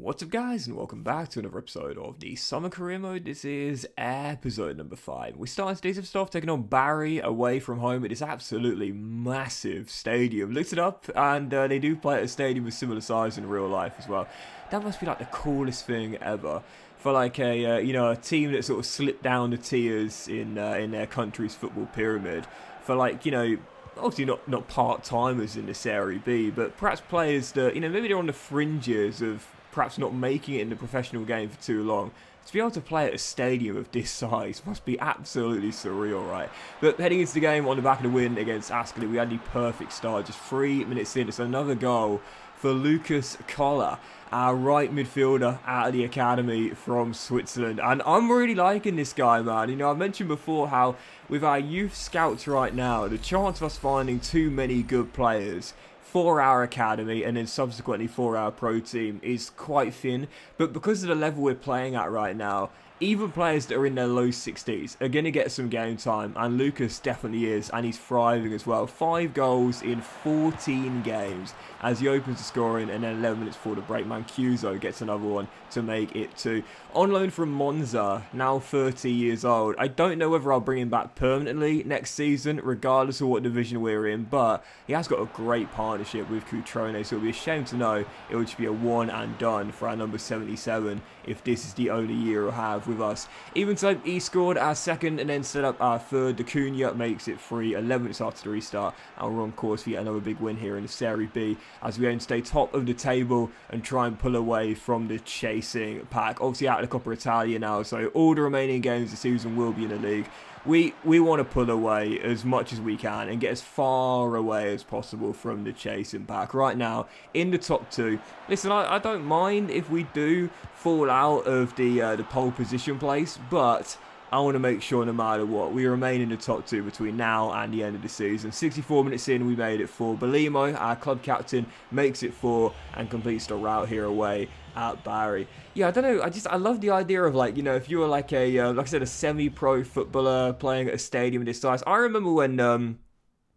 What's up guys, and welcome back to another episode of the Summer Career Mode. This is episode number 5. We start today's episode taking on Bari away from home at this absolutely massive stadium. Looked it up, and they do play at a stadium with similar size in real life as well. That must be like the coolest thing ever. For like a a team that sort of slipped down the tiers in their country's football pyramid. For like, obviously not part-timers in the Serie B, but perhaps players that, maybe they're on the fringes of perhaps not making it in the professional game for too long. To be able to play at a stadium of this size must be absolutely surreal, right? But heading into the game on the back of the win against Ascoli, we had the perfect start. Just 3 minutes in, it's another goal for Lucas Koller, our right midfielder out of the academy from Switzerland. And I'm really liking this guy, man. I've mentioned before how with our youth scouts right now, the chance of us finding too many good players for our academy and then subsequently for our pro team is quite thin. But because of the level we're playing at right now, even players that are in their low 60s are going to get some game time, and Lucas definitely is, and he's thriving as well. 5 goals in 14 games as he opens the scoring, and then 11 minutes before the break, Mancuso gets another one to make it 2. On loan from Monza, now 30 years old. I don't know whether I'll bring him back permanently next season, regardless of what division we're in, but he has got a great partnership with Cutrone, so it'll be a shame to know it would just be a one and done for our number 77 if this is the only year he'll have with us. Even so, he scored our second and then set up our third. Cunha makes it 3, 11 minutes after the restart, and we're on course for yet another big win here in the Serie B as we aim to stay top of the table and try and pull away from the chasing pack. Obviously out of the Coppa Italia now, so all the remaining games this season will be in the league. We want to pull away as much as we can and get as far away as possible from the chasing pack. Right now, in the top 2. Listen, I don't mind if we do fall out of the pole position place, but I want to make sure no matter what, we remain in the top 2 between now and the end of the season. 64 minutes in, we made it 4. Belimo, our club captain, makes it 4 and completes the route here away at Bari. Yeah, I don't know, I love the idea of, like, if you were like like I said, a semi-pro footballer playing at a stadium this size. I remember when,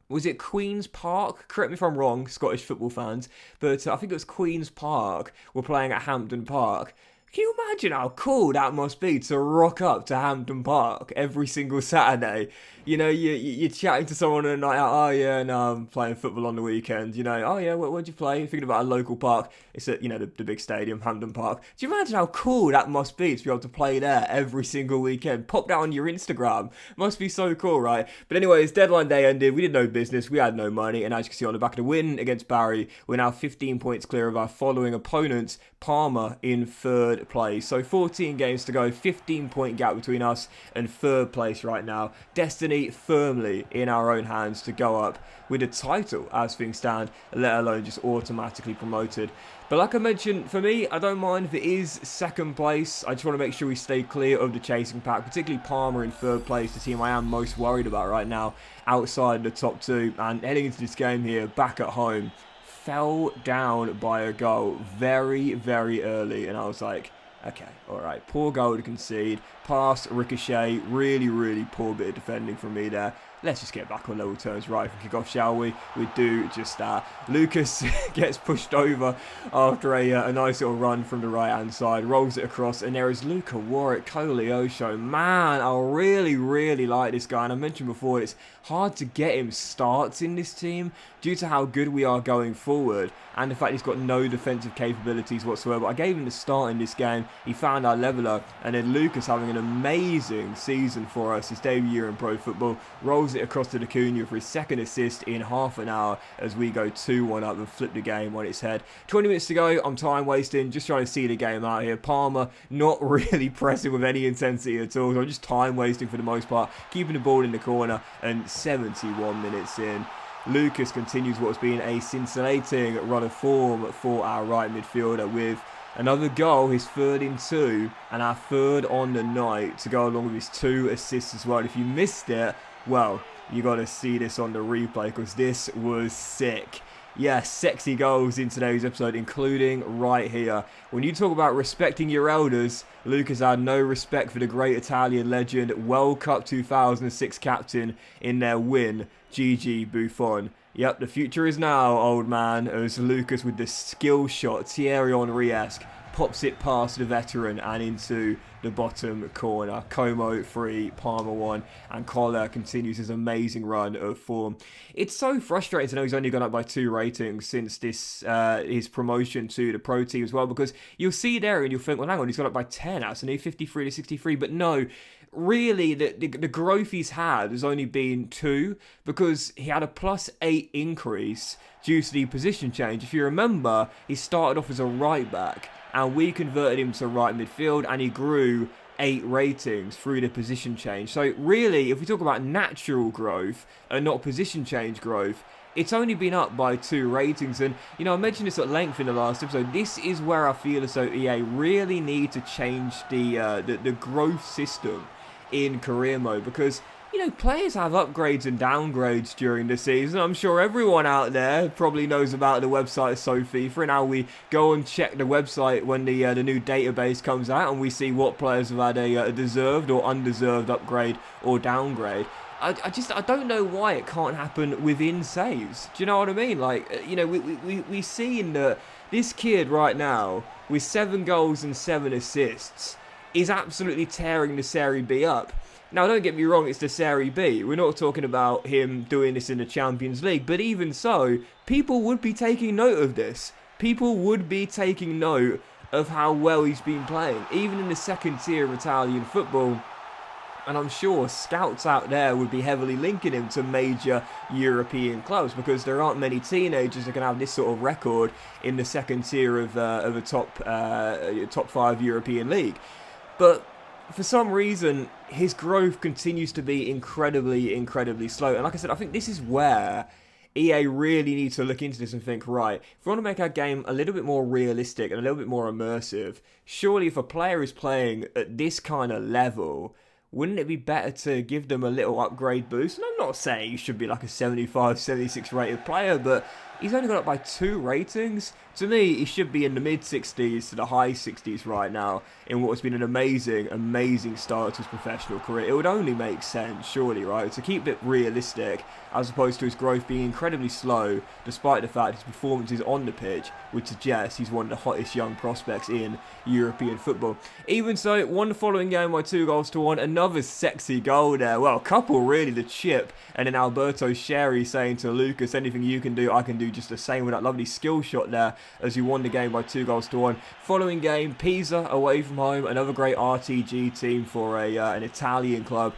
was it Queen's Park? Correct me if I'm wrong, Scottish football fans, but I think it was Queen's Park were playing at Hampden Park. Can you imagine how cool that must be to rock up to Hampden Park every single Saturday? You're chatting to someone on a night out, oh yeah, no, I'm playing football on the weekend. Oh yeah, where'd you play? You're thinking about a local park. It's at, the big stadium, Hampden Park. Do you imagine how cool that must be to be able to play there every single weekend? Pop that on your Instagram. Must be so cool, right? But anyways, deadline day ended. We did no business. We had no money. And as you can see on the back of the win against Bari, we're now 15 points clear of our following opponents, Parma, in 3rd place. So 14 games to go, 15-point gap between us and 3rd place right now. Destiny firmly in our own hands to go up with a title as things stand, let alone just automatically promoted. But like I mentioned, for me, I don't mind if it is 2nd place. I just want to make sure we stay clear of the chasing pack, particularly Parma in 3rd place, the team I am most worried about right now, outside the top 2. And heading into this game here, back at home, fell down by a goal very, very early, and I was like, okay, alright, poor goal to concede, pass, ricochet, really, really poor bit of defending from me there. Let's just get back on level terms right from kickoff, shall we? We do just that. Lucas gets pushed over after a nice little run from the right-hand side, rolls it across, and there is Luca Warwick Koleosho. Man, I really, really like this guy, and I mentioned before, it's hard to get him starts in this team due to how good we are going forward, and the fact he's got no defensive capabilities whatsoever. I gave him the start in this game, he found our leveller, and then Lucas having an amazing season for us, his debut year in pro football, rolls it across to Cunha for his 2nd assist in half an hour as we go 2-1 up and flip the game on its head. 20 minutes to go, I'm time wasting, just trying to see the game out here. Parma not really pressing with any intensity at all, so I'm just time wasting for the most part, keeping the ball in the corner, and 71 minutes in, Lucas continues what's been a scintillating run of form for our right midfielder with another goal, his 3rd in 2, and our 3rd on the night to go along with his 2 assists as well. If you missed it, well, you got to see this on the replay because this was sick. Yeah, sexy goals in today's episode, including right here. When you talk about respecting your elders, Lucas had no respect for the great Italian legend, World Cup 2006 captain in their win, Gigi Buffon. Yep, the future is now, old man, as Lucas with the skill shot, Thierry Henry-esque, pops it past the veteran and into the bottom corner. Como 3, Parma 1, and Collar continues his amazing run of form. It's so frustrating to know he's only gone up by 2 ratings since this his promotion to the pro team as well, because you'll see there and you'll think, well, hang on, he's gone up by 10 out, so now 53 to 63, but no, really, the growth he's had has only been 2, because he had a +8 increase due to the position change. If you remember, he started off as a right back, and we converted him to right midfield, and he grew 8 ratings through the position change. So really, if we talk about natural growth and not position change growth, it's only been up by 2 ratings. And, you know, I mentioned this at length in the last episode. This is where I feel as though EA really need to change the growth system in career mode, because, you know, players have upgrades and downgrades during the season. I'm sure everyone out there probably knows about the website FIFA, and how we go and check the website when the new database comes out, and we see what players have had a deserved or undeserved upgrade or downgrade. I don't know why it can't happen within saves. Do you know what I mean? Like, you know, we seen that this kid right now with 7 goals and 7 assists is absolutely tearing the Serie B up. Now, don't get me wrong, it's the Serie B. We're not talking about him doing this in the Champions League. But even so, people would be taking note of this. People would be taking note of how well he's been playing, even in the second tier of Italian football. And I'm sure scouts out there would be heavily linking him to major European clubs, because there aren't many teenagers that can have this sort of record in the second tier of a top 5 European league. But for some reason, his growth continues to be incredibly slow. And like I said, I think this is where EA really needs to look into this and think, right, if we want to make our game a little bit more realistic and a little bit more immersive, surely if a player is playing at this kind of level, wouldn't it be better to give them a little upgrade boost? And I'm not saying he should be like a 75, 76 rated player, but he's only got up by 2 ratings. To me, he should be in the mid-60s to the high 60s right now in what has been an amazing start to his professional career. It would only make sense, surely, right, to keep it realistic, as opposed to his growth being incredibly slow, despite the fact his performances on the pitch would suggest he's one of the hottest young prospects in European football. Even so, won the following game by 2-1. Another sexy goal there. Well, a couple really, the chip, and then Alberto Sherry saying to Lucas, anything you can do, I can do just the same, with that lovely skill shot there as he won the game by 2-1. Following game, Pisa away from home, another great RTG team for an Italian club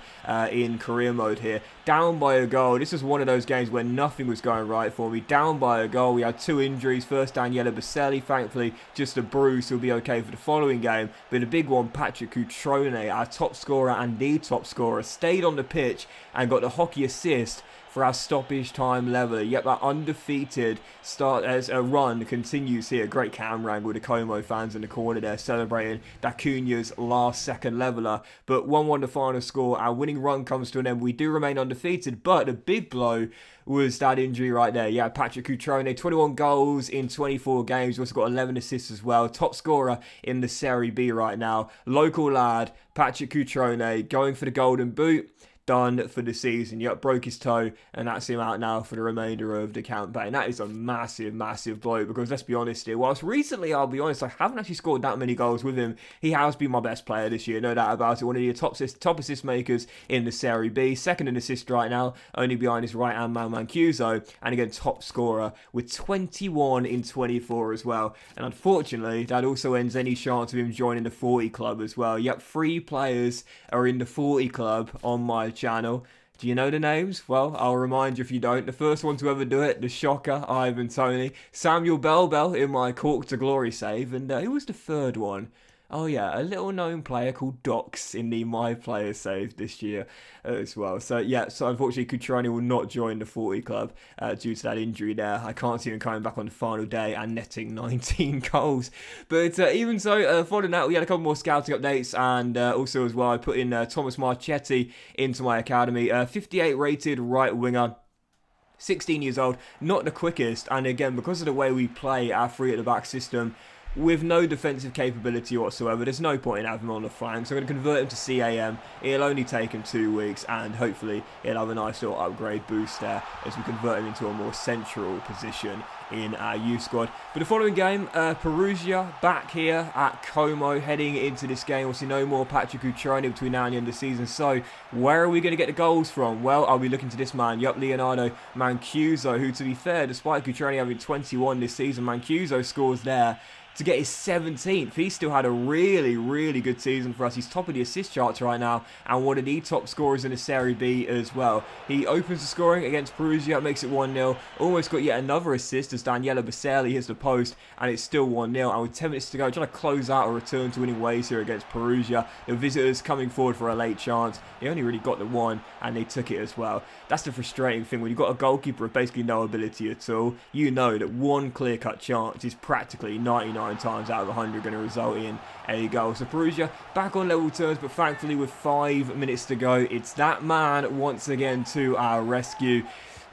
in career mode here. Down by a goal. This was one of those games where nothing was going right for me. Down by a goal. We had 2 injuries. First, Daniele Baselli, thankfully just a bruise, he'll be okay for the following game. But a big one, Patrick Cutrone, our top scorer and the top scorer, stayed on the pitch and got the hockey assist for our stoppage time leveler. Yep, that undefeated start as a run continues here. Great camera angle with the Como fans in the corner there celebrating D'Acuña's last second leveler. But 1-1 the final score. Our winning run comes to an end. We do remain undefeated, but the big blow was that injury right there. Yeah, Patrick Cutrone, 21 goals in 24 games. Also got 11 assists as well. Top scorer in the Serie B right now. Local lad, Patrick Cutrone, going for the golden boot. Done for the season. Yep, broke his toe, and that's him out now for the remainder of the campaign. That is a massive blow, because let's be honest here, whilst recently, I'll be honest, I haven't actually scored that many goals with him, he has been my best player this year, no doubt about it. One of the top assist makers in the Serie B, second in assist right now, only behind his right hand man Mancuso, and again top scorer with 21 in 24 as well. And unfortunately, that also ends any chance of him joining the 40 club as well. Yep, 3 players are in the 40 club on my channel. Do you know the names? Well, I'll remind you if you don't. The first one to ever do it, the shocker, Ivan Toney. Samuel Bell in my Cork to Glory save. And who was the third one? Oh yeah, a little known player called Dox in the My Player save this year as well. So yeah, so unfortunately Cutrone will not join the 40 club due to that injury there. I can't see him coming back on the final day and netting 19 goals. But even so, following that, we had a couple more scouting updates, and also as well, I put in Thomas Marchetti into my academy. 58 rated right winger. 16 years old, not the quickest, and again, because of the way we play our 3 at the back system, with no defensive capability whatsoever, there's no point in having him on the flank. So I'm going to convert him to CAM. It'll only take him 2 weeks, and hopefully he'll have a nice little upgrade boost there as we convert him into a more central position in our youth squad. But the following game, Perugia back here at Como, heading into this game. We'll see no more Patrick Cutrone between now and the end of the season. So where are we going to get the goals from? Well, I'll be looking to this man, Leonardo Mancuso, who, to be fair, despite Cutrone having 21 this season, Mancuso scores there to get his 17th. He still had a really, really good season for us. He's top of the assist charts right now and one of the top scorers in the Serie B as well. He opens the scoring against Perugia, makes it 1-0. Almost got yet another assist as Daniele Baselli hits the post, and it's still 1-0. And with 10 minutes to go, trying to close out a return to winning ways here against Perugia. The visitors coming forward for a late chance. They only really got the one, and they took it as well. That's the frustrating thing. When you've got a goalkeeper with basically no ability at all, you know that one clear-cut chance is practically 99 times out of 100 going to result in a goal. So Perugia back on level terms, but thankfully with 5 minutes to go, it's that man once again to our rescue.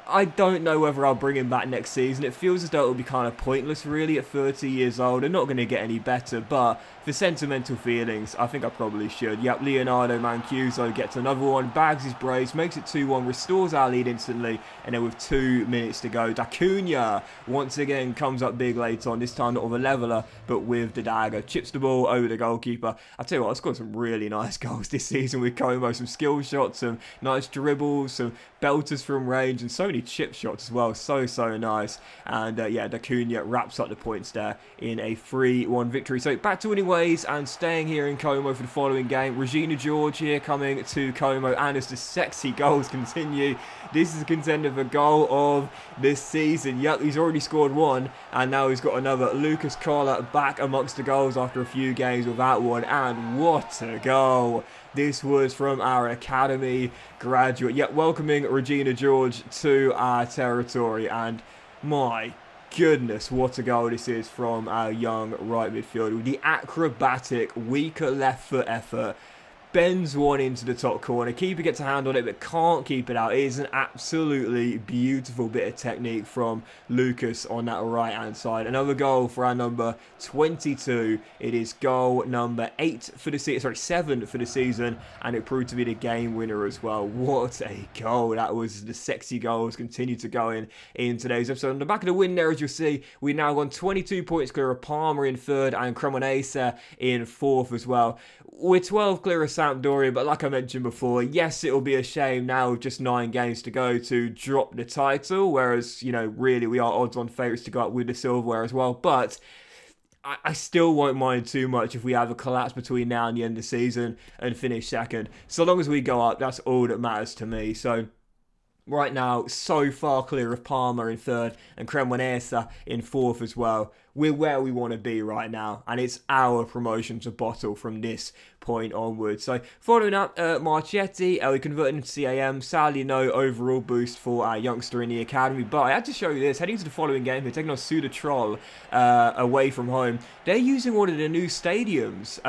I don't know whether I'll bring him back next season. It feels as though it'll be kind of pointless really at 30 years old. They're not going to get any better, but for sentimental feelings, I think I probably should. Yep, Leonardo Mancuso gets another one, bags his brace, makes it 2-1, restores our lead instantly, and then with 2 minutes to go, D'Acunha once again comes up big late on, this time not with a leveller, but with the dagger. Chips the ball over the goalkeeper. I tell you what, I've scored some really nice goals this season with Como, some skill shots, some nice dribbles, some belters from range, and so many chip shots as well. So nice. And yeah, D'Acunha wraps up the points there in a 3-1 victory. So back to winning ways and staying here in Como for the following game. Reggina George here coming to Como, and as the sexy goals continue, this is a contender for goal of this season. Yep, he's already scored one, and now he's got another. Lucas Collar back amongst the goals after a few games without one, and what a goal! This was from our academy graduate. Yet welcoming Reggina George to our territory, and my goodness, what a goal this is from our young right midfielder. With the acrobatic, weaker left foot effort, bends one into the top corner. Keeper gets a hand on it but can't keep it out. It is an absolutely beautiful bit of technique from Lucas on that right hand side. Another goal for our number 22. It is goal number 8 for the season, 7 for the season, and it proved to be the game winner as well. What a goal that was. The sexy goals continue to go in today's episode. On the back of the win there, as you'll see, we've now gone 22 points clear of Parma in 3rd and Cremonese in 4th as well. We're 12 clear of Sampdoria, but like I mentioned before, yes, it'll be a shame now with just 9 games to go to drop the title, whereas, you know, really we are odds-on favourites to go up with the silverware as well, but I still won't mind too much if we have a collapse between now and the end of the season and finish 2nd. So long as we go up, that's all that matters to me. So right now, so far clear of Parma in 3rd and Cremonese in 4th as well. We're where we want to be right now, and it's our promotion to bottle from this point onwards. So following up, Marchetti, we converted into CAM. Sadly, no overall boost for our youngster in the academy, but I had to show you this. Heading to the following game, they're taking on Suda Troll away from home. They're using one of the new stadiums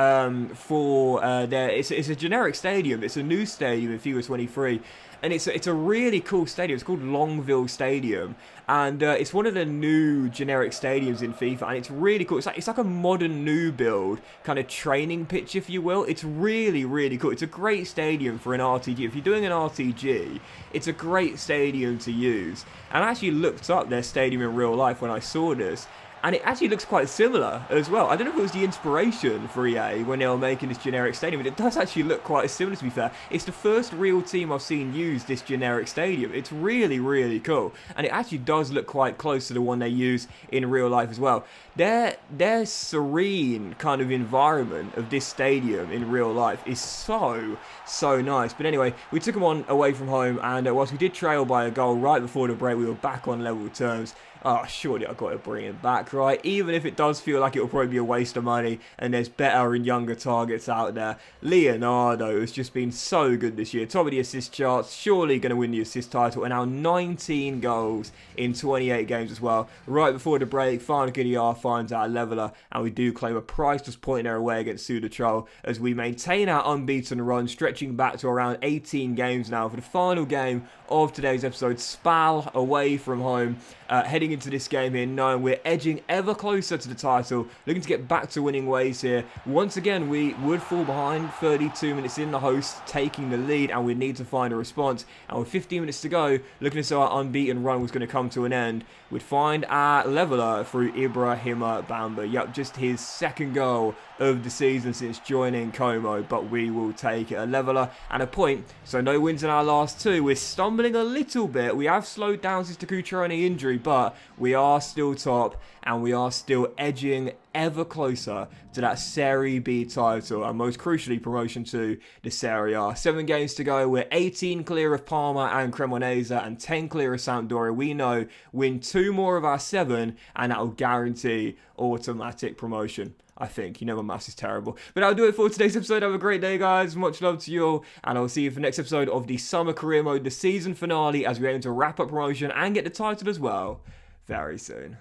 for their... It's a generic stadium. It's a new stadium in FIFA 23. And it's a really cool stadium. It's called Longville Stadium, and it's one of the new generic stadiums in FIFA, and it's really cool. It's like a modern new build kind of training pitch, if you will. It's really cool. It's a great stadium for an RTG. If you're doing an RTG, it's a great stadium to use. And I actually looked up their stadium in real life when I saw this, and it actually looks quite similar as well. I don't know if it was the inspiration for EA when they were making this generic stadium, but it does actually look quite similar, to be fair. It's the first real team I've seen use this generic stadium. It's really cool. And it actually does look quite close to the one they use in real life as well. Their serene kind of environment of this stadium in real life is so nice. But anyway, we took them on away from home, and whilst we did trail by a goal right before the break, we were back on level terms. Oh, surely I've got to bring him back, right? Even if it does feel like it'll probably be a waste of money and there's better and younger targets out there. Leonardo has just been so good this year. Top of the assist charts, surely going to win the assist title. And now 19 goals in 28 games as well. Right before the break, Final Gideon finds our leveller, and we do claim a priceless point in our away against Suda Troll as we maintain our unbeaten run, stretching back to around 18 games now for the final game of today's episode. Spal away from home, heading heading into this game here knowing we're edging ever closer to the title, looking to get back to winning ways here. Once again, we would fall behind 32 minutes in, the host taking the lead, and we need to find a response. And with 15 minutes to go, looking as though our unbeaten run was going to come to an end, we'd find our leveller through Ibrahima Bamba. Yep, just his second goal of the season since joining Como, but we will take it. A leveller and a point, so no wins in our last two. We're stumbling a little bit. We have slowed down since the Cutrone injury, but we are still top, and we are still edging ever closer to that Serie B title, and most crucially promotion to the Serie A. 7 games to go. We're 18 clear of Parma and Cremonese and 10 clear of Sampdoria. We know win 2 more of our 7 and that will guarantee automatic promotion. I think. You know my maths is terrible. But that'll do it for today's episode. Have a great day, guys. Much love to you all. And I'll see you for the next episode of the Summer Career Mode, the season finale, as we aim to wrap up promotion and get the title as well very soon.